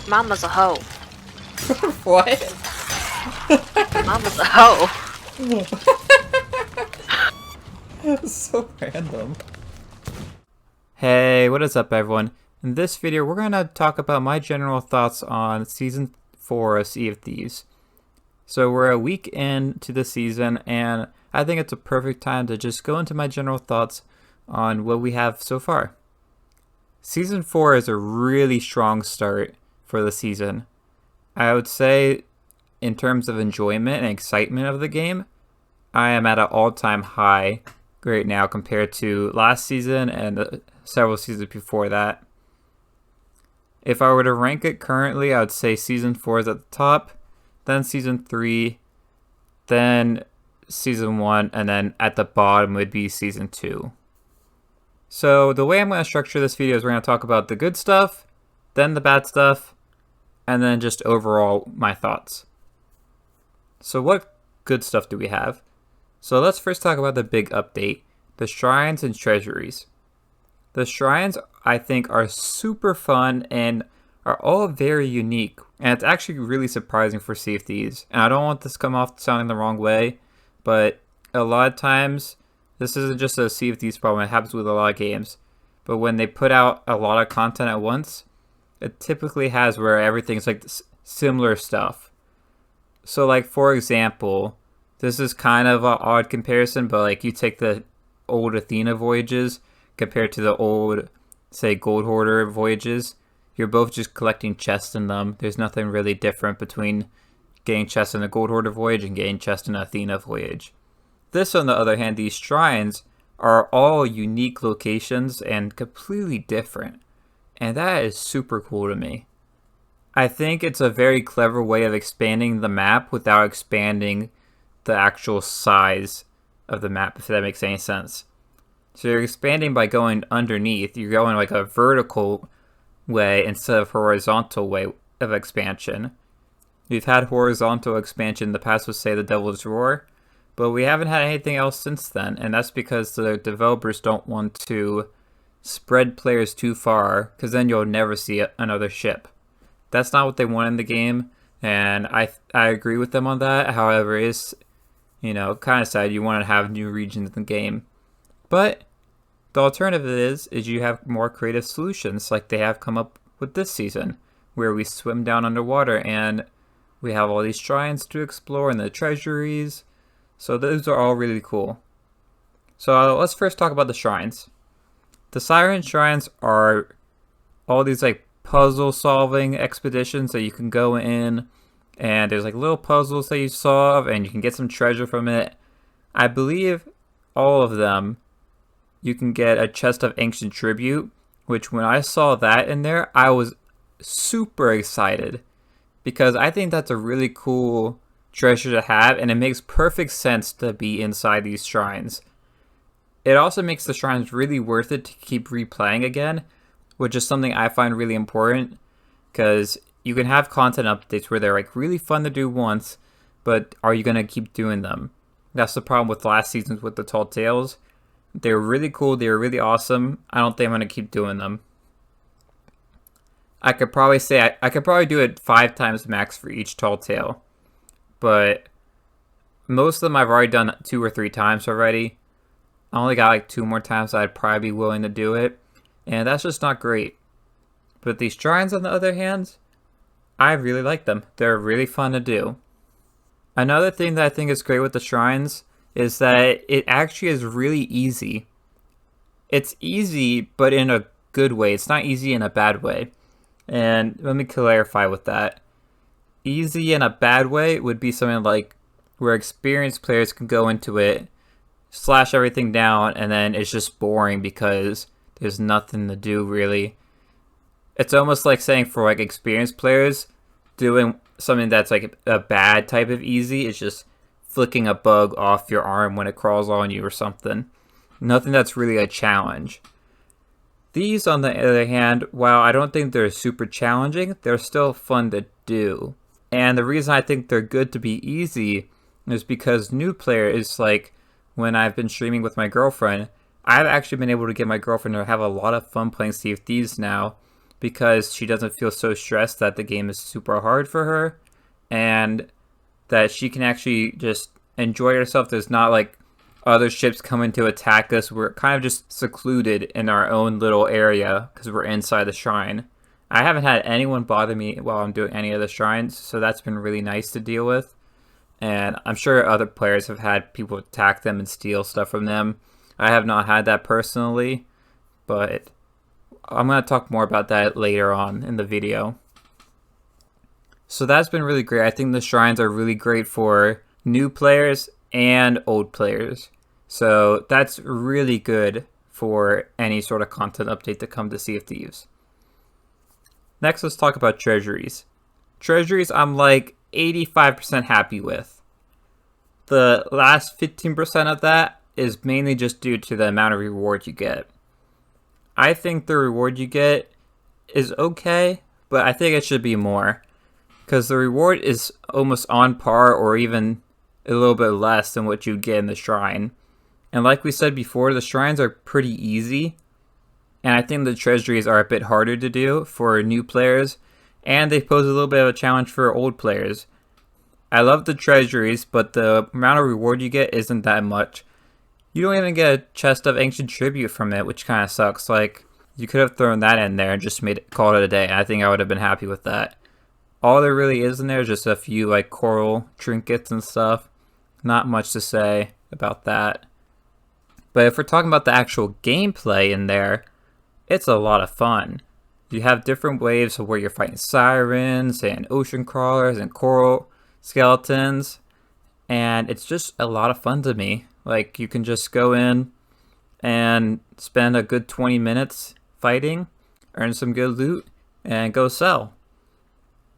Mama's a hoe. What? Mama's a hoe. That's so random. Hey, what is up everyone? In this video, we're going to talk about my general thoughts on Season 4 of Sea of Thieves. So we're a week into the season, and I think it's a perfect time to just go into my general thoughts on what we have so far. Season 4 is a really strong start for the season. I would say, in terms of enjoyment and excitement of the game, I am at an all-time high right now compared to last season and several seasons before that. If I were to rank it currently, I would say Season 4 is at the top, then Season 3, then Season 1, and then at the bottom would be Season 2. So the way I'm going to structure this video is we're going to talk about the good stuff, then the bad stuff, and then just overall my thoughts. So what good stuff do we have? So let's first talk about the big update, the shrines and treasuries. The shrines, I think, are super fun and are all very unique. And it's actually really surprising for Sea of Thieves. And I don't want this to come off sounding the wrong way, but a lot of times, this isn't just a Sea of Thieves problem, it happens with a lot of games. But when they put out a lot of content at once, it typically has where everything's like similar stuff. So like, for example, this is kind of an odd comparison, but like you take the old Athena voyages compared to the old, say, Gold Hoarder voyages, you're both just collecting chests in them. There's nothing really different between getting chests in a Gold Hoarder voyage and getting chests in an Athena voyage. This, on the other hand, these shrines are all unique locations and completely different. And that is super cool to me. I think it's a very clever way of expanding the map without expanding the actual size of the map, if that makes any sense. So you're expanding by going underneath. You're going like a vertical way instead of horizontal way of expansion. We've had horizontal expansion in the past with, say, the Devil's Roar, but we haven't had anything else since then, and that's because the developers don't want to spread players too far, because then you'll never see another ship. That's not what they want in the game, and I agree with them on that. However, it's, kind of sad. You want to have new regions in the game. But the alternative is you have more creative solutions, like they have come up with this season, where we swim down underwater and we have all these shrines to explore and the treasuries. So those are all really cool. So let's first talk about the shrines. The Siren shrines are all these like puzzle solving expeditions that you can go in, and there's like little puzzles that you solve and you can get some treasure from it. I believe all of them you can get a chest of ancient tribute, which when I saw that in there, I was super excited because I think that's a really cool treasure to have, and it makes perfect sense to be inside these shrines. It also makes the shrines really worth it to keep replaying again, which is something I find really important, because you can have content updates where they're like really fun to do once, but are you going to keep doing them? That's the problem with last seasons with the Tall Tales. They were really cool, they were really awesome. I don't think I'm going to keep doing them. I could probably say I could probably do it 5 times max for each Tall Tale, but most of them I've already done 2 or 3 times already. I only got like 2 more times I'd probably be willing to do it, and that's just not great. But these shrines, on the other hand, I really like them. They're really fun to do. Another thing that I think is great with the shrines is that it actually is really easy. It's easy, but in a good way. It's not easy in a bad way. And let me clarify with that. Easy in a bad way would be something like where experienced players can go into it, slash everything down, and then it's just boring because there's nothing to do really. It's almost like saying for like experienced players, doing something that's like a bad type of easy is just flicking a bug off your arm when it crawls on you or something. Nothing that's really a challenge. These, on the other hand, while I don't think they're super challenging, they're still fun to do. And the reason I think they're good to be easy is because new players, like when I've been streaming with my girlfriend, I've actually been able to get my girlfriend to have a lot of fun playing Sea of Thieves now, because she doesn't feel so stressed that the game is super hard for her, and that she can actually just enjoy herself. There's not like other ships coming to attack us. We're kind of just secluded in our own little area because we're inside the shrine. I haven't had anyone bother me while I'm doing any of the shrines, so that's been really nice to deal with. And I'm sure other players have had people attack them and steal stuff from them. I have not had that personally, but I'm going to talk more about that later on in the video. So that's been really great. I think the shrines are really great for new players and old players. So that's really good for any sort of content update to come to Sea of Thieves. Next, let's talk about treasuries. Treasuries, I'm like 85% happy with. The last 15% of that is mainly just due to the amount of reward you get. I think the reward you get is okay, but I think it should be more, because the reward is almost on par or even a little bit less than what you get in the shrine. And like we said before, the shrines are pretty easy, and I think the treasuries are a bit harder to do for new players, and they pose a little bit of a challenge for old players. I love the treasuries, but the amount of reward you get isn't that much. You don't even get a chest of ancient tribute from it, which kind of sucks. Like, you could have thrown that in there and just called it a day. I think I would have been happy with that. All there really is in there is just a few like coral trinkets and stuff. Not much to say about that. But if we're talking about the actual gameplay in there, it's a lot of fun. You have different waves of where you're fighting sirens and ocean crawlers and coral skeletons, and it's just a lot of fun to me. Like, you can just go in and spend a good 20 minutes fighting, earn some good loot, and go sell.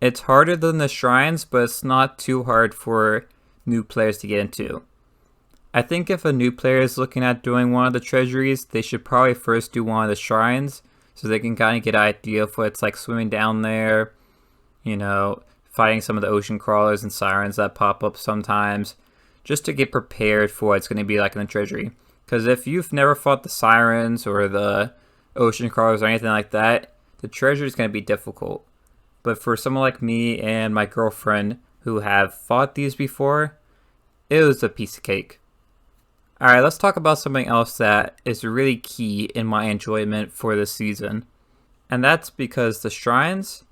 It's harder than the shrines, but it's not too hard for new players to get into. I think if a new player is looking at doing one of the treasuries, they should probably first do one of the shrines, so they can kind of get an idea of what it's like swimming down there, you know, fighting some of the ocean crawlers and sirens that pop up sometimes, just to get prepared for what it's going to be like in the treasury. Because if you've never fought the sirens or the ocean crawlers or anything like that, the treasury is going to be difficult. But for someone like me and my girlfriend who have fought these before, it was a piece of cake. Alright, let's talk about something else that is really key in my enjoyment for this season. And that's because the shrines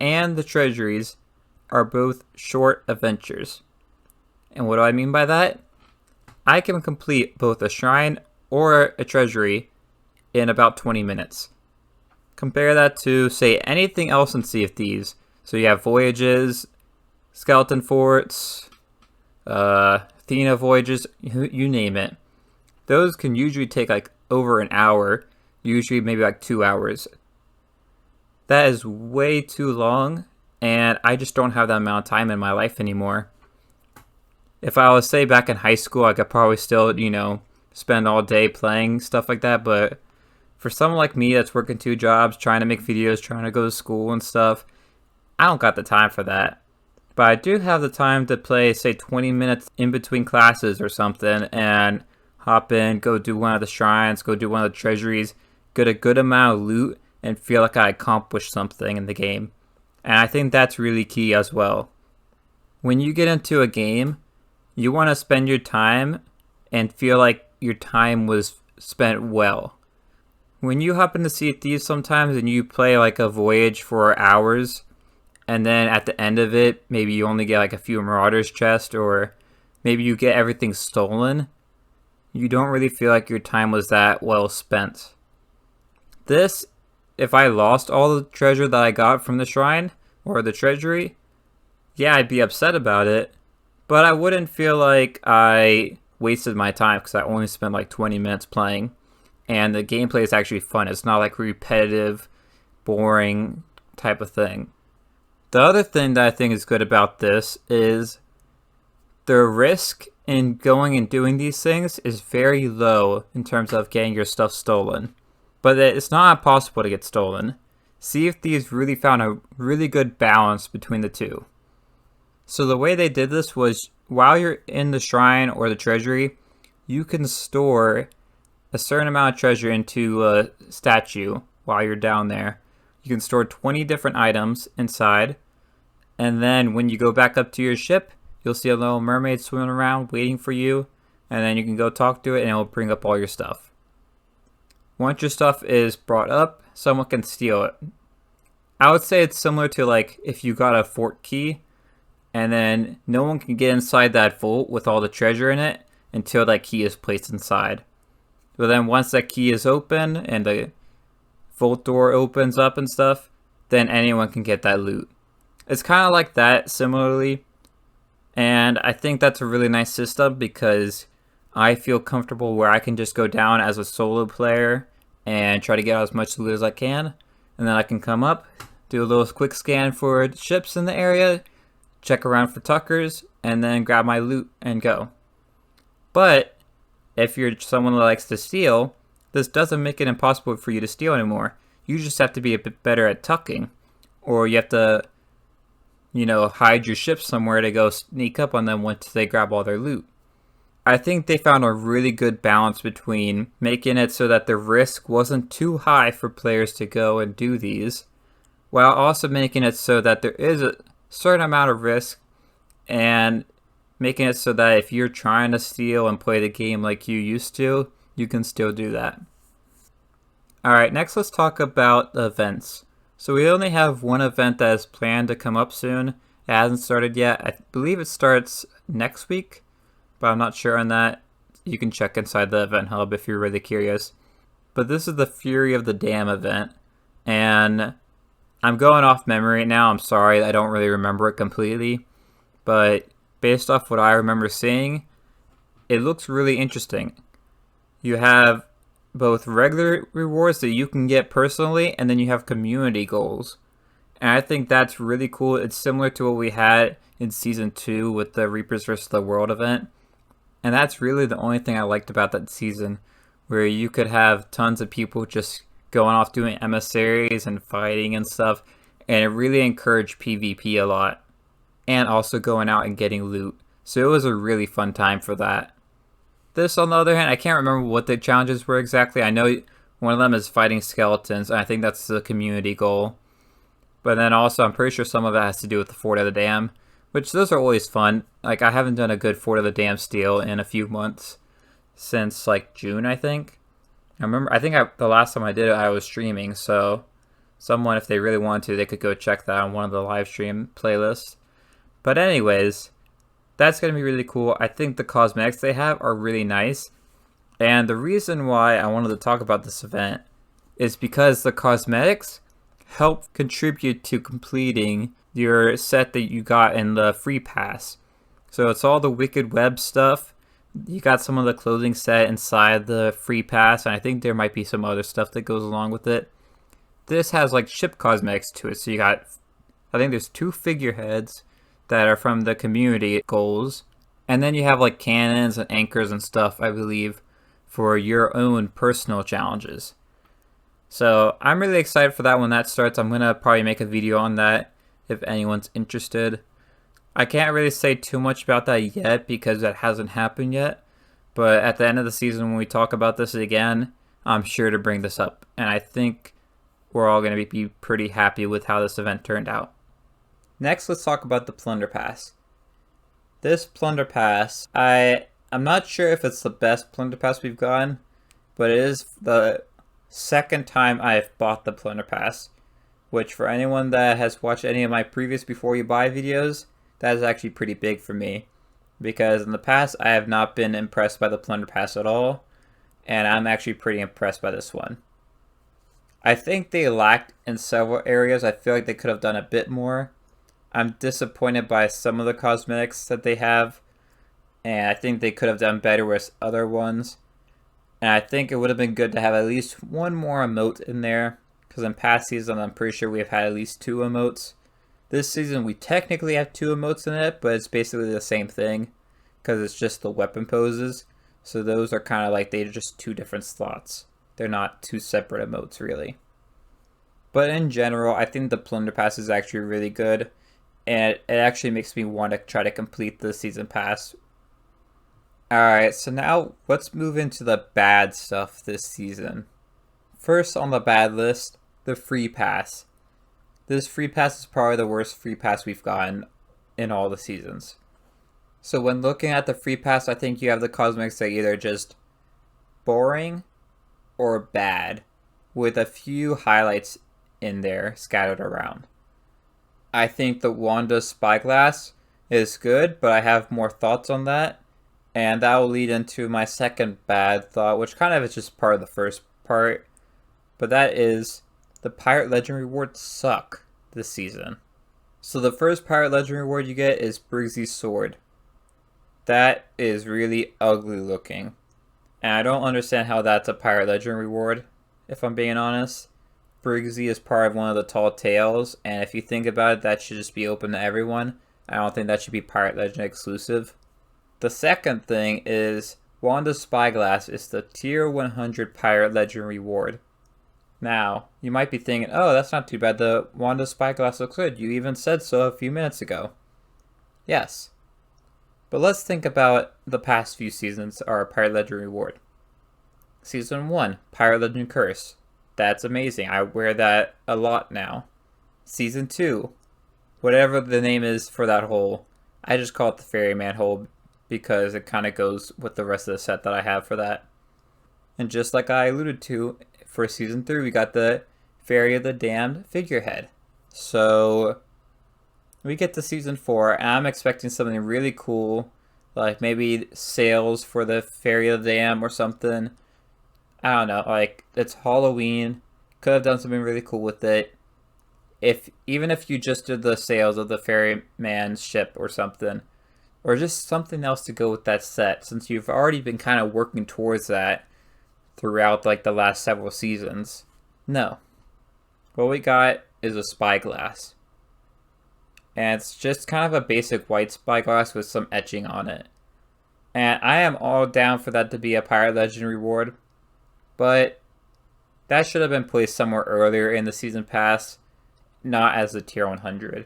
and the treasuries are both short adventures. And what do I mean by that? I can complete both a shrine or a treasury in about 20 minutes. Compare that to, say, anything else in Sea of Thieves. So you have voyages, skeleton forts, Athena voyages, you name it. Those can usually take like over an hour, usually maybe like 2 hours. That is way too long, and I just don't have that amount of time in my life anymore. If I was, say, back in high school, I could probably still, you know, spend all day playing stuff like that, but for someone like me that's working 2 jobs, trying to make videos, trying to go to school and stuff, I don't got the time for that. But I do have the time to play, say, 20 minutes in between classes or something, and hop in, go do one of the shrines, go do one of the treasuries, get a good amount of loot, and feel like I accomplished something in the game. And I think that's really key as well. When you get into a game, you want to spend your time and feel like your time was spent well. When you hop into Sea of Thieves sometimes and you play like a voyage for hours, and then at the end of it, maybe you only get like a few Marauders chests, or maybe you get everything stolen, you don't really feel like your time was that well spent. This, if I lost all the treasure that I got from the shrine or the treasury, yeah, I'd be upset about it, but I wouldn't feel like I wasted my time because I only spent like 20 minutes playing. And the gameplay is actually fun. It's not like repetitive, boring type of thing. The other thing that I think is good about this is the risk in going and doing these things is very low in terms of getting your stuff stolen. But it's not impossible to get stolen. Sea of Thieves really found a really good balance between the two. So the way they did this was, while you're in the shrine or the treasury, you can store a certain amount of treasure into a statue while you're down there. You can store 20 different items inside, and then when you go back up to your ship, you'll see a little mermaid swimming around waiting for you, and then you can go talk to it and it will bring up all your stuff. Once your stuff is brought up, someone can steal it. I would say it's similar to like if you got a fort key, and then no one can get inside that vault with all the treasure in it until that key is placed inside. But then once that key is open and the vault door opens up and stuff, then anyone can get that loot. It's kind of like that similarly, and I think that's a really nice system because I feel comfortable where I can just go down as a solo player and try to get out as much loot as I can, and then I can come up, do a little quick scan for ships in the area, check around for tuckers, and then grab my loot and go. But if you're someone that likes to steal, this doesn't make it impossible for you to steal anymore. You just have to be a bit better at tucking, or you have to, hide your ship somewhere to go sneak up on them once they grab all their loot. I think they found a really good balance between making it so that the risk wasn't too high for players to go and do these, while also making it so that there is a certain amount of risk, and making it so that if you're trying to steal and play the game like you used to, you can still do that. Alright, next let's talk about events. So we only have one event that is planned to come up soon. It hasn't started yet. I believe it starts next week, but I'm not sure on that. You can check inside the event hub if you're really curious. But this is the Fury of the Dam event, and I'm going off memory now. I'm sorry, I don't really remember it completely, but based off what I remember seeing, it looks really interesting. You have both regular rewards that you can get personally, and then you have community goals. And I think that's really cool. It's similar to what we had in Season 2 with the Reapers vs. the World event. And that's really the only thing I liked about that season, where you could have tons of people just going off doing emissaries and fighting and stuff, and it really encouraged PvP a lot, and also going out and getting loot. So it was a really fun time for that. This, on the other hand, I can't remember what the challenges were exactly. I know one of them is fighting skeletons, and I think that's the community goal. But then also, I'm pretty sure some of it has to do with the Fort of the Dam, which those are always fun. Like, I haven't done a good Fort of the Dam steal in a few months, since like June, I think. The last time I did it, I was streaming, so someone, if they really wanted to, they could go check that on one of the live stream playlists. But anyways, that's going to be really cool. I think the cosmetics they have are really nice. And the reason why I wanted to talk about this event is because the cosmetics help contribute to completing your set that you got in the free pass. So it's all the Wicked Web stuff. You got some of the clothing set inside the free pass, and I think there might be some other stuff that goes along with it. This has like ship cosmetics to it. So you got, I think there's 2 figureheads that are from the community goals. And then you have like cannons and anchors and stuff, I believe, for your own personal challenges. So I'm really excited for that when that starts. I'm going to probably make a video on that if anyone's interested. I can't really say too much about that yet because that hasn't happened yet. But at the end of the season when we talk about this again, I'm sure to bring this up. And I think we're all going to be pretty happy with how this event turned out. Next, let's talk about the Plunder Pass. This Plunder Pass, I'm not sure if it's the best Plunder Pass we've gotten, but it is the second time I've bought the Plunder Pass, which for anyone that has watched any of my previous Before You Buy videos, that is actually pretty big for me, because in the past I have not been impressed by the Plunder Pass at all, and I'm actually pretty impressed by this one. I think they lacked in several areas. I feel like they could have done a bit more. I'm disappointed by some of the cosmetics that they have, and I think they could have done better with other ones. And I think it would have been good to have at least one more emote in there, because in past seasons I'm pretty sure we've had at least 2 emotes. This season we technically have 2 emotes in it, but it's basically the same thing, because it's just the weapon poses. So those are kind of like, they're just 2 different slots. They're not 2 separate emotes really. But in general, I think the Plunder Pass is actually really good, and it actually makes me want to try to complete the season pass. Alright, so now let's move into the bad stuff this season. First on the bad list, the free pass. This free pass is probably the worst free pass we've gotten in all the seasons. So when looking at the free pass, I think you have the cosmetics that are either just boring or bad, with a few highlights in there scattered around. I think the Wanda Spyglass is good, but I have more thoughts on that. And that will lead into my second bad thought, which kind of is just part of the first part. But that is, the Pirate Legend rewards suck this season. So the first Pirate Legend reward you get is Briggsy's Sword. That is really ugly looking. And I don't understand how that's a Pirate Legend reward, if I'm being honest. Briggsy is part of one of the Tall Tales, and if you think about it, that should just be open to everyone. I don't think that should be Pirate Legend exclusive. The second thing is Wanda Spyglass is the tier 100 Pirate Legend reward. Now, you might be thinking, oh, that's not too bad. The Wanda Spyglass looks good. You even said so a few minutes ago. Yes. But let's think about the past few seasons are Pirate Legend reward. Season 1, Pirate Legend Curse. That's amazing. I wear that a lot now. Season 2, whatever the name is for that hole. I just call it the Ferryman hole because it kind of goes with the rest of the set that I have for that. And just like I alluded to, for Season 3, we got the Fairy of the Damned figurehead. So we get to Season 4, and I'm expecting something really cool, like maybe sails for the Fairy of the Damned or something. I don't know, like, it's Halloween, could have done something really cool with it. Even if you just did the sails of the ferryman's ship or something, or just something else to go with that set, since you've already been kind of working towards that throughout like the last several seasons. No. What we got is a spyglass. And it's just kind of a basic white spyglass with some etching on it. And I am all down for that to be a Pirate Legend reward, but that should have been placed somewhere earlier in the season pass, not as a tier 100.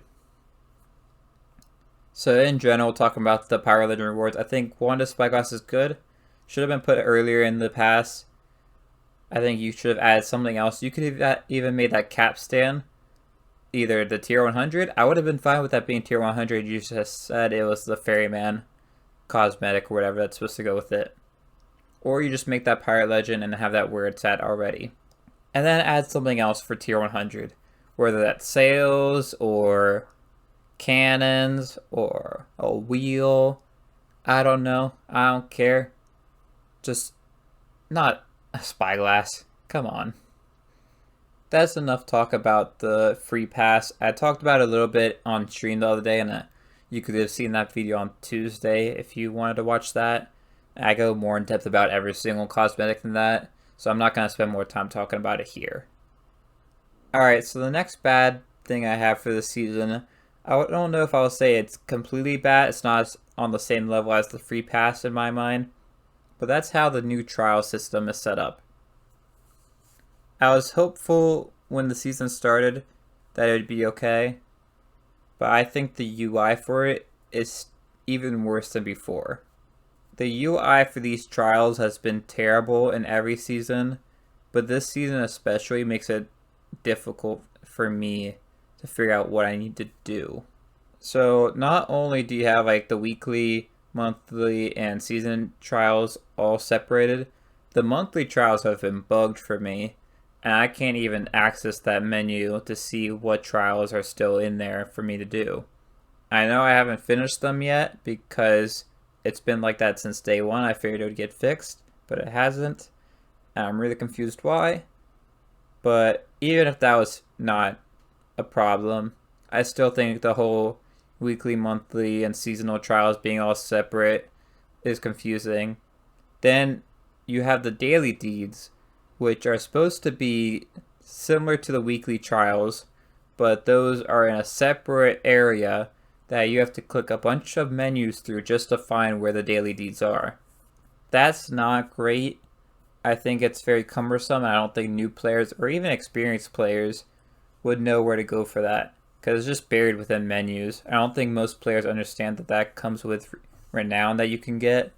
So in general, talking about the Pirate Legend rewards, I think Wanda Spyglass is good. Should have been put earlier in the pass. I think you should have added something else. You could have even made that capstan either the tier 100. I would have been fine with that being tier 100. You just said it was the Ferryman cosmetic or whatever that's supposed to go with it. Or you just make that Pirate Legend and have that where it's at already. And then add something else for tier 100. Whether that's sails or cannons or a wheel. I don't know. I don't care. Just not a spyglass. Come on. That's enough talk about the free pass. I talked about it a little bit on stream the other day, and you could have seen that video on Tuesday if you wanted to watch that. I go more in depth about every single cosmetic than that, so I'm not going to spend more time talking about it here. Alright, so the next bad thing I have for this season, I don't know if I'll say it's completely bad. It's not on the same level as the free pass in my mind, but that's how the new trial system is set up. I was hopeful when the season started that it would be okay, but I think the UI for it is even worse than before. The UI for these trials has been terrible in every season, but this season especially makes it difficult for me to figure out what I need to do. So not only do you have like the weekly, monthly, and season trials all separated, the monthly trials have been bugged for me, and I can't even access that menu to see what trials are still in there for me to do. I know I haven't finished them yet because it's been like that since day one. I figured it would get fixed, but it hasn't. And I'm really confused why. But even if that was not a problem, I still think the whole weekly, monthly, and seasonal trials being all separate is confusing. Then you have the daily deeds, which are supposed to be similar to the weekly trials, but those are in a separate area that you have to click a bunch of menus through just to find where the daily deeds are. That's not great. I think it's very cumbersome, and I don't think new players or even experienced players would know where to go for that, because it's just buried within menus. I don't think most players understand that that comes with renown that you can get.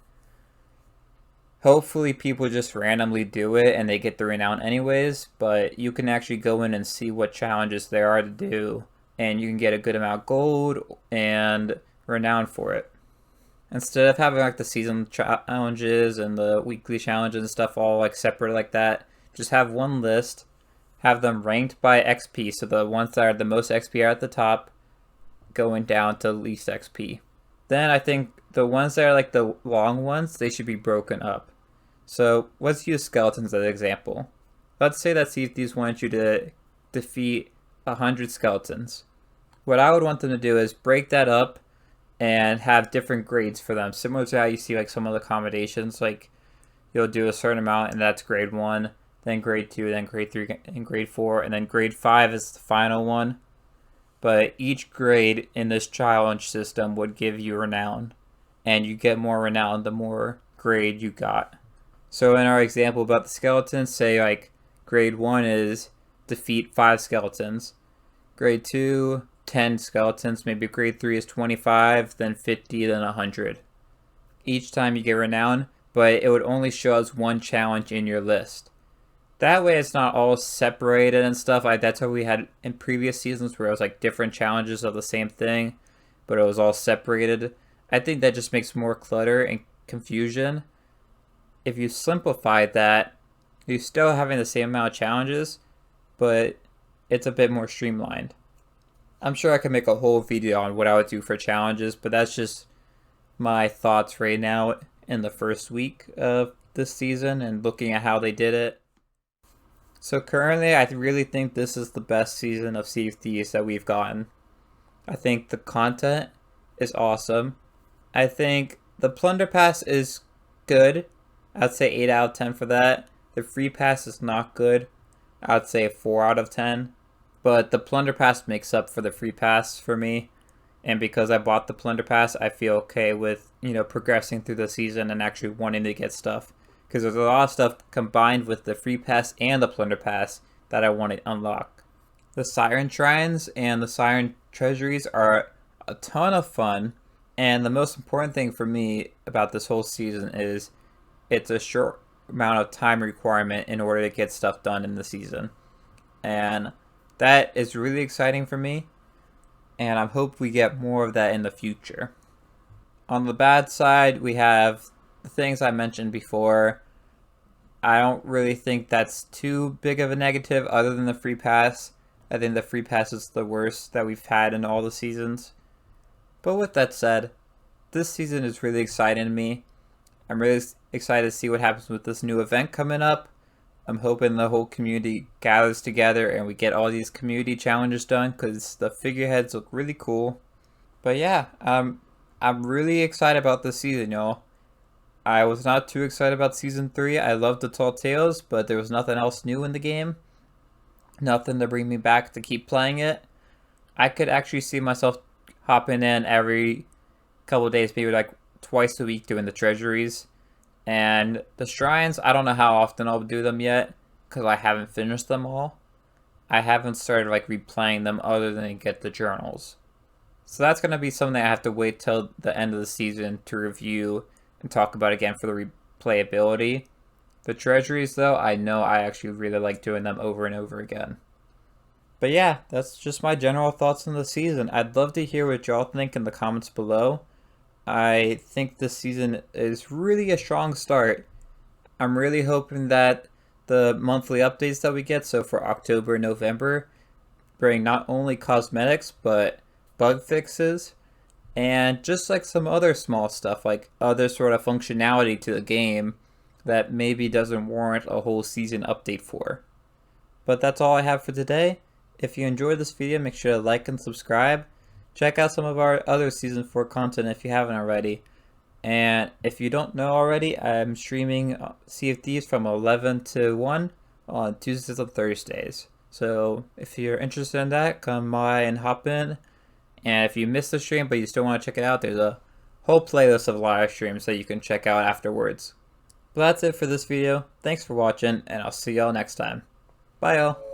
Hopefully people just randomly do it and they get the renown anyways, but you can actually go in and see what challenges there are to do, and you can get a good amount of gold and renown for it. Instead of having like the season challenges and the weekly challenges and stuff all like separate like that, just have one list, have them ranked by XP, so the ones that are the most XP are at the top, going down to least XP. Then I think the ones that are like the long ones, they should be broken up. So let's use skeletons as an example. Let's say that Sea of Thieves wanted you to defeat 100 skeletons. What I would want them to do is break that up and have different grades for them, similar to how you see like some of the accommodations, like you'll do a certain amount and that's grade 1, then grade 2, then grade 3, and grade 4, and then grade 5 is the final one. But each grade in this challenge system would give you renown, and you get more renown the more grade you got. So in our example about the skeletons, say like grade 1 is defeat 5 skeletons, grade 2, 10 skeletons, maybe grade 3 is 25, then 50, then 100. Each time you get renown, but it would only show us one challenge in your list. That way it's not all separated and stuff. That's how we had in previous seasons where it was like different challenges of the same thing, but it was all separated. I think that just makes more clutter and confusion. If you simplify that, you're still having the same amount of challenges, but it's a bit more streamlined. I'm sure I could make a whole video on what I would do for challenges, but that's just my thoughts right now in the first week of this season and looking at how they did it. So currently, I really think this is the best season of Sea of Thieves that we've gotten. I think the content is awesome. I think the Plunder Pass is good. I'd say 8 out of 10 for that. The Free Pass is not good. I'd say 4 out of 10. But the Plunder Pass makes up for the Free Pass for me. And because I bought the Plunder Pass, I feel okay with, progressing through the season and actually wanting to get stuff. Because there's a lot of stuff combined with the Free Pass and the Plunder Pass that I want to unlock. The Siren Shrines and the Siren Treasuries are a ton of fun. And the most important thing for me about this whole season is it's a short amount of time requirement in order to get stuff done in the season. And that is really exciting for me, and I hope we get more of that in the future. On the bad side, we have the things I mentioned before. I don't really think that's too big of a negative other than the Free Pass. I think the Free Pass is the worst that we've had in all the seasons. But with that said, this season is really exciting to me. I'm really excited to see what happens with this new event coming up. I'm hoping the whole community gathers together and we get all these community challenges done because the figureheads look really cool. But yeah, I'm really excited about this season, y'all. I was not too excited about Season 3. I loved the Tall Tales, but there was nothing else new in the game. Nothing to bring me back to keep playing it. I could actually see myself hopping in every couple of days, maybe like twice a week doing the Treasuries. And the Shrines, I don't know how often I'll do them yet, because I haven't finished them all. I haven't started like replaying them other than to get the journals. So that's going to be something I have to wait till the end of the season to review and talk about again for the replayability. The Treasuries though, I know I actually really like doing them over and over again. But yeah, that's just my general thoughts on the season. I'd love to hear what y'all think in the comments below. I think this season is really a strong start. I'm really hoping that the monthly updates that we get, so for October and November, bring not only cosmetics, but bug fixes, and just like some other small stuff, like other sort of functionality to the game that maybe doesn't warrant a whole season update for. But that's all I have for today. If you enjoyed this video, make sure to like and subscribe. Check out some of our other Season 4 content if you haven't already. And if you don't know already, I'm streaming Sea of Thieves from 11 to 1 on Tuesdays and Thursdays. So if you're interested in that, come by and hop in. And if you missed the stream but you still want to check it out, there's a whole playlist of live streams that you can check out afterwards. But that's it for this video. Thanks for watching, and I'll see y'all next time. Bye y'all.